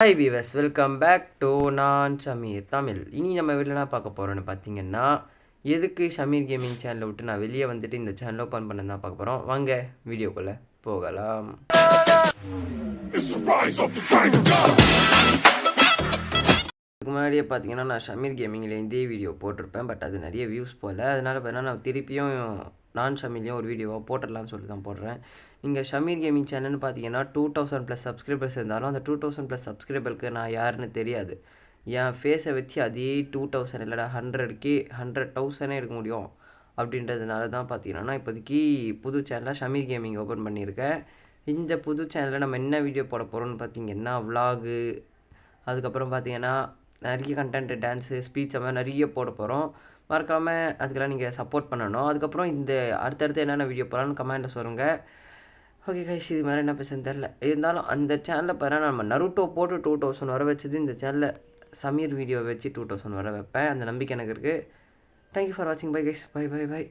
Hi viewers, welcome back to நான் ஷமீர் தமிழ். இனி நம்ம வீட்டில் என்ன பார்க்க போகிறோன்னு பார்த்தீங்கன்னா, எதுக்கு ஷமீர் கேமிங் சேனலை விட்டு நான் வெளியே வந்துட்டு இந்த சேனல் ஓப்பன் பண்ண தான் பார்க்க போகிறோம். வாங்க வீடியோக்குள்ளே போகலாம். இதுக்கு முன்னாடியே பார்த்தீங்கன்னா நான் ஷமீர் கேமிங்கில் இதே வீடியோ போட்டிருப்பேன். பட் அது நிறைய வியூஸ் போகல. அதனால் பார்த்தீங்கன்னா நான் திருப்பியும் நான் ஷமீர்லேயும் ஒரு வீடியோவாக போட்டுடலான்னு சொல்லிட்டு தான் போடுறேன். நீங்கள் ஷமீர் கேமிங் சேனல்னு பார்த்தீங்கன்னா 2000+ சப்ஸ்கிரைபர்ஸ் இருந்தாலும் அந்த 2000+ சப்ஸ்கிரைபருக்கு நான் யாருன்னு தெரியாது. என் ஃபேஸை வச்சு அதே 2000 இல்லைடா 100,000 இருக்க முடியும். அப்படின்றதுனால தான் பார்த்தீங்கன்னா நான் இப்போதைக்கு புது சேனலாக ஷமீர் கேமிங் ஓப்பன் பண்ணியிருக்கேன். இந்த புது சேனலில் நம்ம என்ன வீடியோ போட போகிறோம்னு பார்த்தீங்கன்னா விலாகு, அதுக்கப்புறம் பார்த்தீங்கன்னா நிறைய கண்டென்ட், டான்ஸு, ஸ்பீச் அந்த மாதிரி நிறைய போட போகிறோம். மறக்காமல் அதுக்கெல்லாம் நீங்கள் சப்போர்ட் பண்ணணும். அதுக்கப்புறம் இந்த அடுத்தடுத்து என்னென்ன வீடியோ போகலான்னு கமெண்ட்டில் சொல்லுங்கள். ஓகே கைஸ், இது மாதிரி என்ன பேசுன்னு தெரில. இருந்தாலும் அந்த சேனலில் பாருங்கள், நம்ம நருட்டோ போட்டு 2000 வர வச்சது இந்த சேனலில் சமீர் வீடியோ வச்சு 2000 வர வைப்பேன். அந்த நம்பிக்கை எனக்கு இருக்குது. தேங்க்யூ ஃபார் வாட்சிங். Bye guys, by.